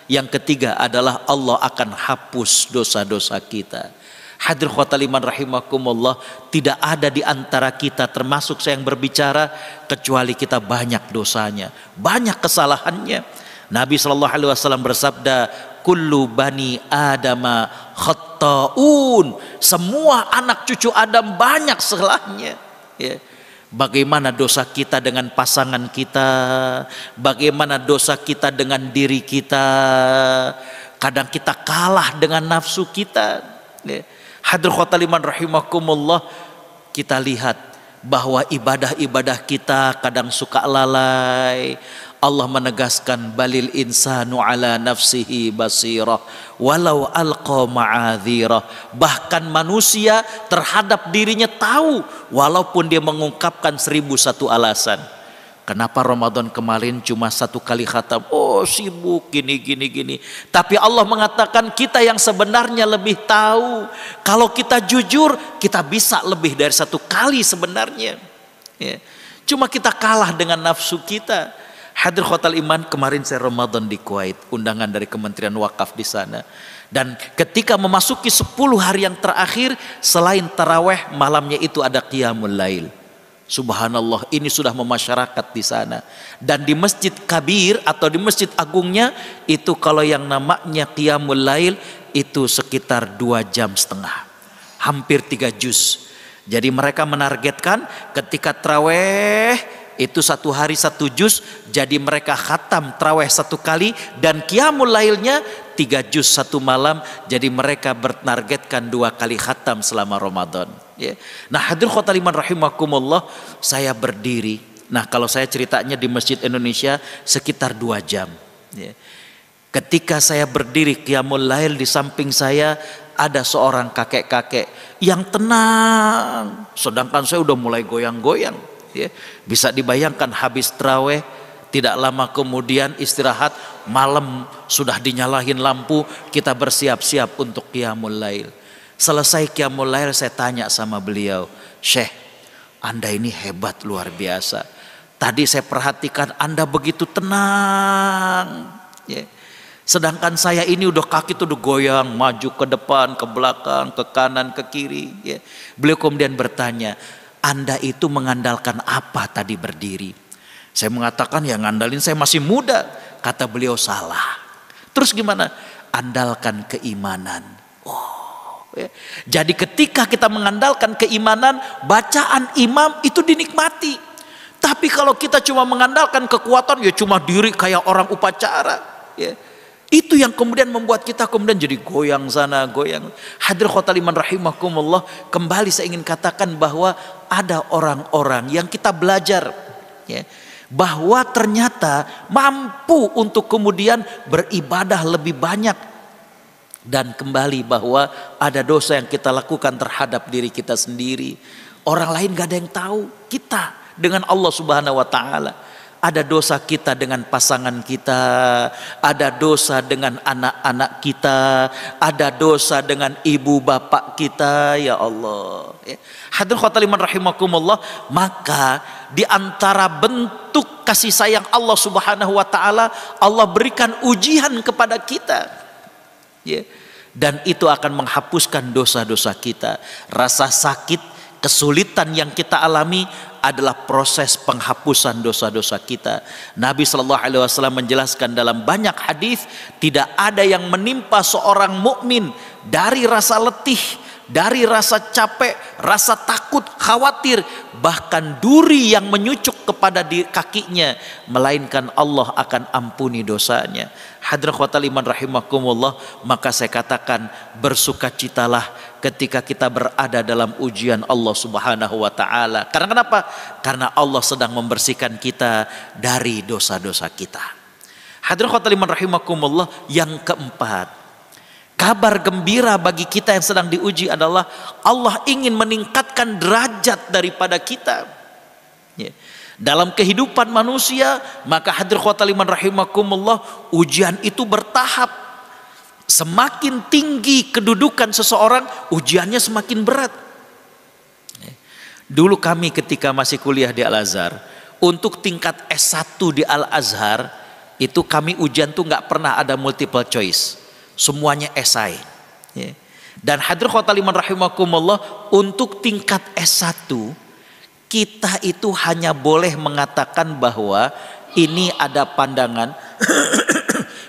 Yang ketiga adalah Allah akan hapus dosa-dosa kita. Hadratul iman rahimakumullah, tidak ada di antara kita termasuk saya yang berbicara kecuali kita banyak dosanya, banyak kesalahannya. Nabi sallallahu alaihi wasallam bersabda, kullu bani adama khatta'un. Semua anak cucu Adam banyak salahnya, ya. Bagaimana dosa kita dengan pasangan kita, bagaimana dosa kita dengan diri kita. Kadang kita kalah dengan nafsu kita. Hadratul iman rahimakumullah, kita lihat bahwa ibadah-ibadah kita kadang suka lalai. Allah menegaskan, balil insanu ala nafsihi basirah walau alqa ma'adhirah. Bahkan manusia terhadap dirinya tahu walaupun dia mengungkapkan 1001 alasan. Kenapa Ramadan kemarin cuma 1 kali khatam? Oh sibuk gini. Tapi Allah mengatakan kita yang sebenarnya lebih tahu. Kalau kita jujur, kita bisa lebih dari 1 kali sebenarnya, ya. Cuma kita kalah dengan nafsu kita. Hadratul iman, kemarin saya Ramadan di Kuwait, undangan dari Kementerian Wakaf di sana. Dan ketika memasuki 10 hari yang terakhir, selain taraweh, malamnya itu ada qiyamul lail. Subhanallah, ini sudah memasyarakat di sana. Dan di Masjid Kabir atau di Masjid Agungnya itu kalau yang namanya qiyamul lail itu sekitar 2,5 jam, hampir 3 juz. Jadi mereka menargetkan ketika taraweh itu 1 hari 1 juz, jadi mereka khatam tarawih 1 kali dan qiyamul lailnya 3 juz 1 malam, jadi mereka bertargetkan 2 kali khatam selama Ramadan, ya. Nah hadratul iman rahimakumullah, saya berdiri Nah kalau saya ceritanya di Masjid Indonesia sekitar 2 jam. Ya. Ketika saya berdiri qiyamul lail, di samping saya ada seorang kakek-kakek yang tenang, sedangkan saya udah mulai goyang-goyang. Ya. Bisa dibayangkan habis tarawih, tidak lama kemudian istirahat, malam sudah dinyalahin lampu, kita bersiap-siap untuk qiyamul lail. Selesai qiyamul lail saya tanya sama beliau, Syekh, Anda ini hebat luar biasa. Tadi saya perhatikan Anda begitu tenang. Ya. Sedangkan saya ini udah kaki tuh udah goyang, maju ke depan, ke belakang, ke kanan, ke kiri. Ya. Beliau kemudian bertanya, Anda itu mengandalkan apa tadi berdiri? Saya mengatakan ya ngandalin saya masih muda. Kata beliau salah. Terus gimana? Andalkan keimanan. Oh, ya. Jadi ketika kita mengandalkan keimanan, bacaan imam itu dinikmati. Tapi kalau kita cuma mengandalkan kekuatan, ya cuma diri kayak orang upacara. Ya. Itu yang kemudian membuat kita kemudian jadi goyang sana, goyang. Hadirin khotaliman rahimakumullah, kembali saya ingin katakan bahwa ada orang-orang yang kita belajar, ya, bahwa ternyata mampu untuk kemudian beribadah lebih banyak. Dan kembali bahwa ada dosa yang kita lakukan terhadap diri kita sendiri. Orang lain gak ada yang tahu, kita dengan Allah Subhanahu wa ta'ala. Ada dosa kita dengan pasangan kita, ada dosa dengan anak-anak kita, ada dosa dengan ibu bapak kita, ya Allah. Hadirin khotaliman rahimakumullah, maka di antara bentuk kasih sayang Allah Subhanahu wa ta'ala, Allah berikan ujian kepada kita. Ya. Dan itu akan menghapuskan dosa-dosa kita. Rasa sakit, kesulitan yang kita alami adalah proses penghapusan dosa-dosa kita. Nabi SAW menjelaskan dalam banyak hadis, tidak ada yang menimpa seorang mukmin dari rasa letih, dari rasa capek, rasa takut, khawatir, bahkan duri yang menyucuk kepada kakinya, melainkan Allah akan ampuni dosanya. Hadirin khotaliman rahimakumullah, maka saya katakan bersukacitalah ketika kita berada dalam ujian Allah Subhanahu wa ta'ala. Karena kenapa? Karena Allah sedang membersihkan kita dari dosa-dosa kita. Hadirin khotaliman rahimakumullah, yang keempat, kabar gembira bagi kita yang sedang diuji adalah Allah ingin meningkatkan derajat daripada kita. Ya. Dalam kehidupan manusia, maka hadirin khotaliman rahimakumullah, ujian itu bertahap. Semakin tinggi kedudukan seseorang, ujiannya semakin berat. Dulu kami ketika masih kuliah di Al-Azhar, untuk tingkat S1 di Al-Azhar, itu kami ujian tuh gak pernah ada multiple choice. Semuanya esai. Dan hadirin khotaliman rahimakumullah, untuk tingkat S1, kita itu hanya boleh mengatakan bahwa ini ada pandangan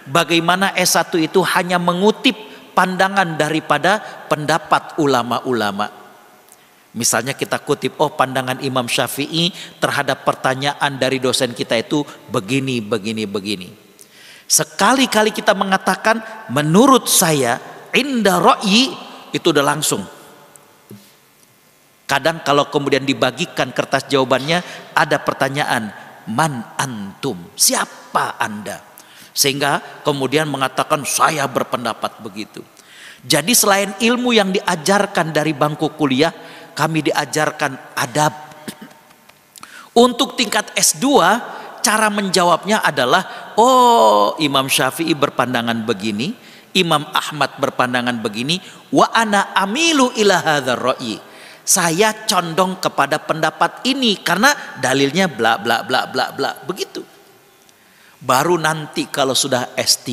bagaimana S1 itu hanya mengutip pandangan daripada pendapat ulama-ulama. Misalnya kita kutip, oh pandangan Imam Syafi'i terhadap pertanyaan dari dosen kita itu begini, begini, begini. Sekali-kali kita mengatakan menurut saya, inda ra'yi, itu udah langsung. Kadang kalau kemudian dibagikan kertas jawabannya, ada pertanyaan, man antum, siapa Anda? Sehingga kemudian mengatakan saya berpendapat begitu. Jadi selain ilmu yang diajarkan dari bangku kuliah, kami diajarkan adab. Untuk tingkat S2, cara menjawabnya adalah, oh Imam Syafi'i berpandangan begini, Imam Ahmad berpandangan begini, wa ana amilu ila hadzal ra'yi. Saya condong kepada pendapat ini karena dalilnya bla bla bla bla bla, begitu. Baru nanti kalau sudah S3,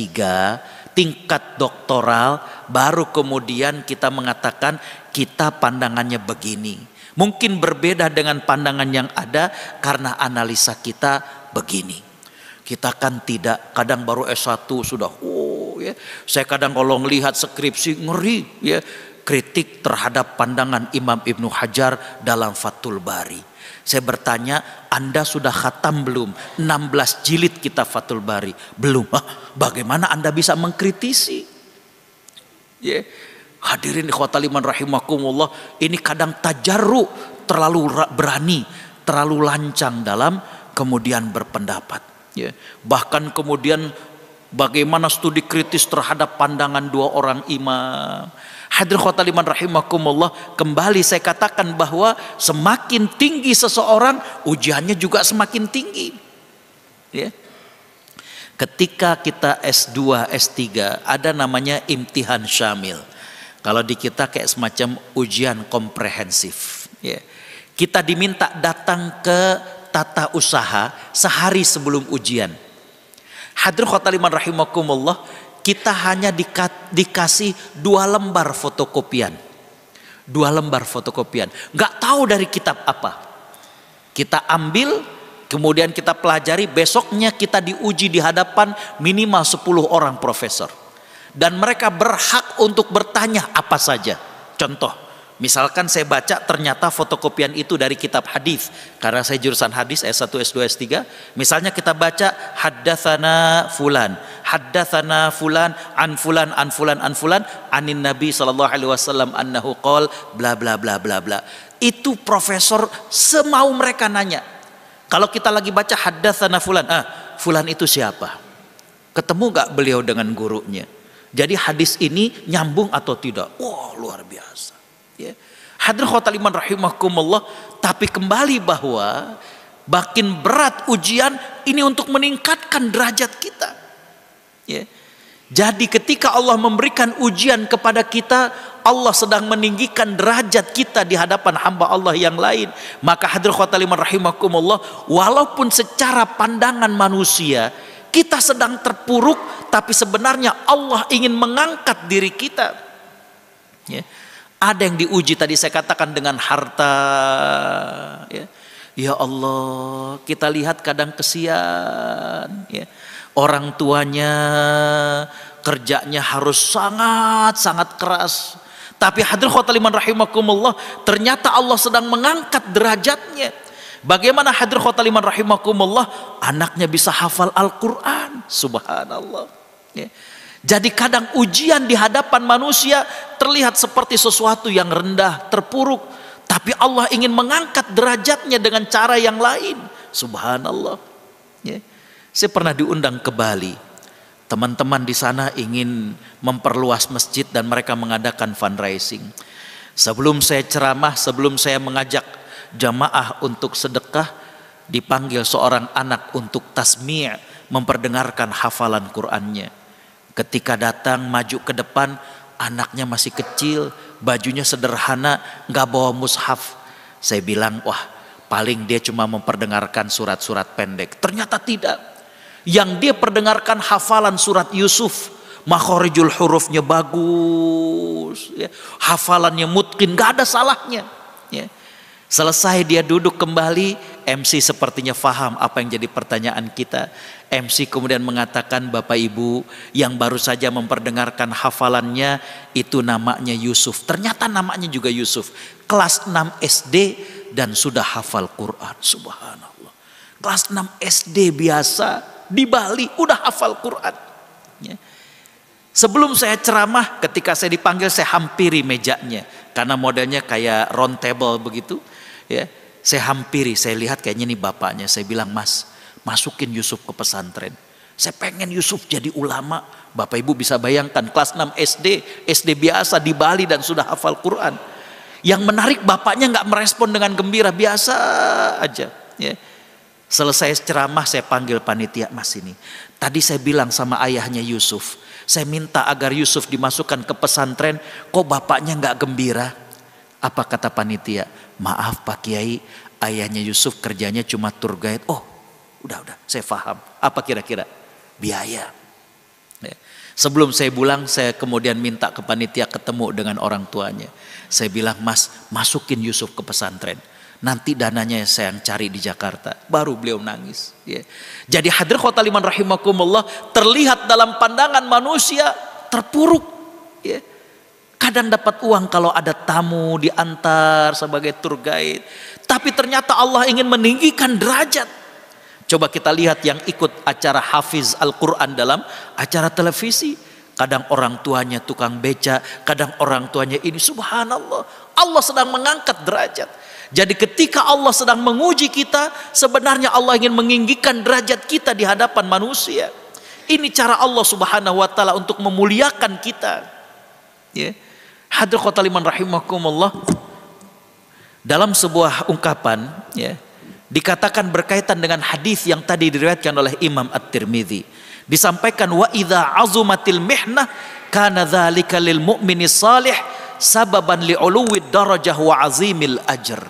tingkat doktoral, baru kemudian kita mengatakan kita pandangannya begini. Mungkin berbeda dengan pandangan yang ada karena analisa kita begini. Kita kan tidak, kadang baru S1 sudah, oh ya, saya kadang kalau melihat skripsi ngeri ya, kritik terhadap pandangan Imam Ibnu Hajar dalam Fathul Bari. Saya bertanya, Anda sudah khatam belum 16 jilid kitab Fathul Bari? Belum. Bagaimana Anda bisa mengkritisi? Yeah. Hadirin ikhwataliman rahimakumullah, ini kadang tajarru, terlalu berani, terlalu lancang dalam kemudian berpendapat. Ya. Bahkan kemudian bagaimana studi kritis terhadap pandangan dua orang imam. Hadirin khotul iman rahimakumullah, kembali saya katakan bahwa semakin tinggi seseorang, ujiannya juga semakin tinggi. Ya. Ketika kita S2, S3 ada namanya imtihan syamil. Kalau di kita kayak semacam ujian komprehensif. Ya. Kita diminta datang ke tata usaha sehari sebelum ujian. Hadirin khotul iman rahimakumullah, kita hanya dikasih 2 lembar fotokopian. 2 lembar fotokopian. Nggak tahu dari kitab apa. Kita ambil, kemudian kita pelajari, besoknya kita diuji di hadapan minimal 10 orang profesor. Dan mereka berhak untuk bertanya apa saja. Contoh, misalkan saya baca ternyata fotokopian itu dari kitab hadis, karena saya jurusan hadis S1, S2, S3. Misalnya kita baca haddatsana fulan an fulan an fulan an fulan anin nabi sallallahu alaihi wasallam annahu qol bla bla bla bla bla. Itu profesor semau mereka nanya. Kalau kita lagi baca haddatsana fulan, fulan itu siapa? Ketemu gak beliau dengan gurunya? Jadi hadis ini nyambung atau tidak? Wah, luar biasa. Ya. Hadirin khotul iman rahimakumullah, tapi kembali bahwa makin berat ujian ini untuk meningkatkan derajat kita. Ya. Jadi ketika Allah memberikan ujian kepada kita, Allah sedang meninggikan derajat kita di hadapan hamba Allah yang lain. Maka hadirin khotul iman rahimakumullah, walaupun secara pandangan manusia kita sedang terpuruk, tapi sebenarnya Allah ingin mengangkat diri kita. Ya. Ada yang diuji tadi saya katakan dengan harta. Ya, ya Allah, kita lihat kadang kesian. Ya. Orang tuanya kerjanya harus sangat-sangat keras. Tapi hadirin khotul iman rahimakumullah, ternyata Allah sedang mengangkat derajatnya. Bagaimana hadirin khotul iman rahimakumullah, anaknya bisa hafal Al-Quran. Subhanallah. Ya. Jadi kadang ujian di hadapan manusia terlihat seperti sesuatu yang rendah, terpuruk. Tapi Allah ingin mengangkat derajatnya dengan cara yang lain. Subhanallah. Ya. Saya pernah diundang ke Bali. Teman-teman di sana ingin memperluas masjid dan mereka mengadakan fundraising. Sebelum saya ceramah, sebelum saya mengajak jamaah untuk sedekah, dipanggil seorang anak untuk tasmi', memperdengarkan hafalan Qur'annya. Ketika datang maju ke depan, anaknya masih kecil, bajunya sederhana, nggak bawa mushaf. Saya bilang, wah paling dia cuma memperdengarkan surat-surat pendek. Ternyata tidak. Yang dia perdengarkan hafalan surat Yusuf, makhorijul hurufnya bagus, ya. Hafalannya mutqin, nggak ada salahnya. Ya. Selesai dia duduk kembali, MC sepertinya faham apa yang jadi pertanyaan kita. MC kemudian mengatakan, Bapak Ibu yang baru saja memperdengarkan hafalannya itu namanya Yusuf. Ternyata namanya juga Yusuf. Kelas 6 SD dan sudah hafal Quran. Subhanallah. Kelas 6 SD biasa di Bali udah hafal Quran. Ya. Sebelum saya ceramah, ketika saya dipanggil saya hampiri mejanya. Karena modelnya kayak round table begitu. Ya, saya hampiri, saya lihat kayaknya ini bapaknya. Saya bilang, Mas, masukin Yusuf ke pesantren. Saya pengen Yusuf jadi ulama. Bapak Ibu bisa bayangkan, kelas 6 SD biasa di Bali dan sudah hafal Quran. Yang menarik bapaknya nggak merespon dengan gembira, biasa aja. Ya. Selesai ceramah saya panggil panitia, Mas ini. Tadi saya bilang sama ayahnya Yusuf, saya minta agar Yusuf dimasukkan ke pesantren, kok bapaknya nggak gembira? Apa kata panitia? Maaf Pak Kiai, ayahnya Yusuf kerjanya cuma tour guide. Oh, udah, saya paham. Apa kira-kira? Biaya. Ya. Sebelum saya pulang, saya kemudian minta ke panitia ketemu dengan orang tuanya. Saya bilang, Mas, masukin Yusuf ke pesantren. Nanti dananya saya yang cari di Jakarta. Baru beliau nangis. Ya. Jadi hadirin khotul iman rahimakumullah, terlihat dalam pandangan manusia terpuruk. Ya. Kadang dapat uang kalau ada tamu diantar sebagai tour guide. Tapi ternyata Allah ingin meninggikan derajat. Coba kita lihat yang ikut acara Hafiz Al-Quran dalam acara televisi. Kadang orang tuanya tukang beca, kadang orang tuanya ini, subhanallah. Allah sedang mengangkat derajat. Jadi ketika Allah sedang menguji kita, sebenarnya Allah ingin meninggikan derajat kita di hadapan manusia. Ini cara Allah Subhanahu wa taala untuk memuliakan kita. Ya. Hadirin khotaliman rahimakumullah. Dalam sebuah ungkapan, ya, dikatakan berkaitan dengan hadis yang tadi diriwayatkan oleh Imam At-Tirmidzi. Disampaikan wa idza azumatil mihnah kana dzalika lil mu'mini salih sababan li'uluwid darajah wa azimil ajr.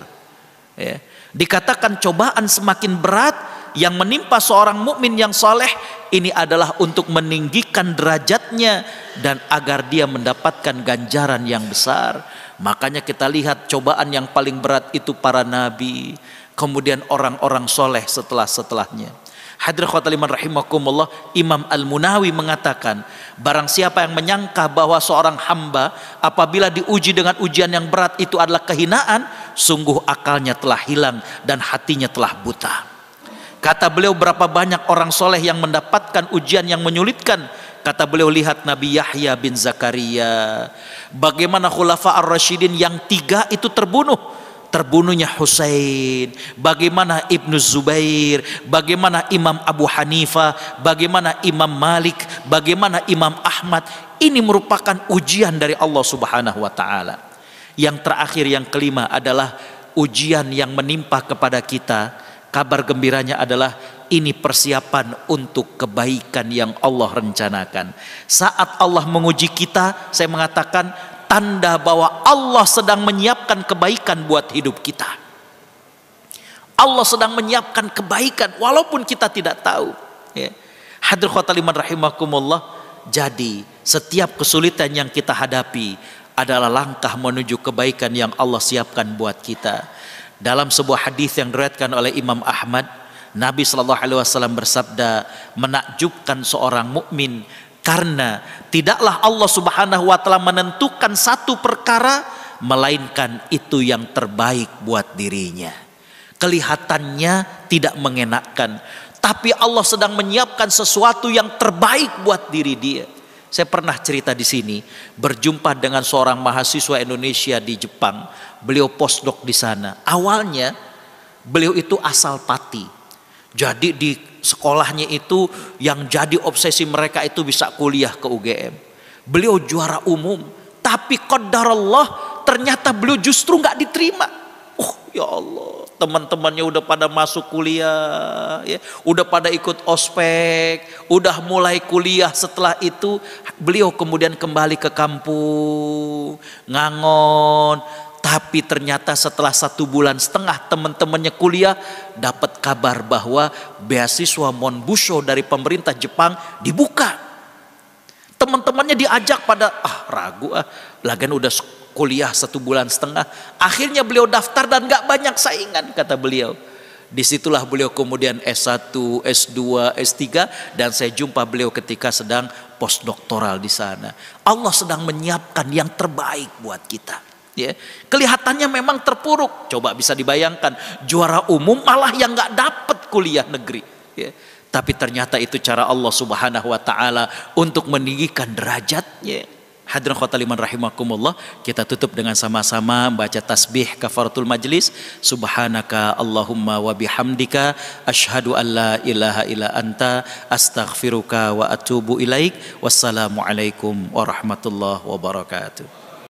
Ya. Dikatakan cobaan semakin berat yang menimpa seorang mukmin yang saleh ini adalah untuk meninggikan derajatnya dan agar dia mendapatkan ganjaran yang besar. Makanya kita lihat cobaan yang paling berat itu para nabi, kemudian orang-orang soleh setelahnya. Hadirin khotaliman rahimakumullah, Imam Al-Munawi mengatakan, barang siapa yang menyangka bahwa seorang hamba apabila diuji dengan ujian yang berat itu adalah kehinaan, sungguh akalnya telah hilang dan hatinya telah buta. Kata beliau, berapa banyak orang soleh yang mendapatkan ujian yang menyulitkan. Kata beliau, lihat Nabi Yahya bin Zakaria, bagaimana khulafa ar-rasyidin yang 3 itu terbunuhnya Husain, bagaimana Ibnu Zubair, bagaimana Imam Abu Hanifah, bagaimana Imam Malik, bagaimana Imam Ahmad. Ini merupakan ujian dari Allah Subhanahu wa taala. Yang terakhir, yang kelima adalah ujian yang menimpa kepada kita. Kabar gembiranya adalah ini persiapan untuk kebaikan yang Allah rencanakan. Saat Allah menguji kita, saya mengatakan tanda bahwa Allah sedang menyiapkan kebaikan buat hidup kita. Allah sedang menyiapkan kebaikan walaupun kita tidak tahu. Ya. Hadirin khotaliman rahimakumullah. Jadi setiap kesulitan yang kita hadapi adalah langkah menuju kebaikan yang Allah siapkan buat kita. Dalam sebuah hadis yang diriwayatkan oleh Imam Ahmad, Nabi Shallallahu Alaihi Wasallam bersabda, menakjubkan seorang mukmin karena tidaklah Allah Subhanahu Wa Taala menentukan satu perkara melainkan itu yang terbaik buat dirinya. Kelihatannya tidak mengenakkan, tapi Allah sedang menyiapkan sesuatu yang terbaik buat diri dia. Saya pernah cerita di sini, berjumpa dengan seorang mahasiswa Indonesia di Jepang. Beliau postdoc di sana. Awalnya beliau itu asal Pati. Jadi di sekolahnya itu yang jadi obsesi mereka itu bisa kuliah ke UGM. Beliau juara umum, tapi qadarullah ternyata beliau justru nggak diterima. Oh ya Allah, teman-temannya udah pada masuk kuliah, ya, udah pada ikut ospek, udah mulai kuliah. Setelah itu beliau kemudian kembali ke kampung, ngangon. Tapi ternyata setelah 1,5 bulan teman-temannya kuliah dapat kabar bahwa beasiswa Monbusho dari pemerintah Jepang dibuka. Teman-temannya diajak pada ragu lagian udah kuliah 1,5 bulan. Akhirnya beliau daftar dan gak banyak saingan kata beliau. Disitulah beliau kemudian S1, S2, S3 dan saya jumpa beliau ketika sedang postdoktoral di sana. Allah sedang menyiapkan yang terbaik buat kita. Ya, kelihatannya memang terpuruk. Coba bisa dibayangkan juara umum malah yang nggak dapat kuliah negeri. Ya, tapi ternyata itu cara Allah Subhanahu Wa Taala untuk meninggikan derajatnya. Hadirin khotaliman rahimakumullah, kita tutup dengan sama-sama membaca tasbih kafaratul majlis. Subhanaka Allahumma wa bihamdika asyhadu an la ilaha illa anta astaghfiruka wa atubu ilaik. Wassalamualaikum warahmatullahi wabarakatuh.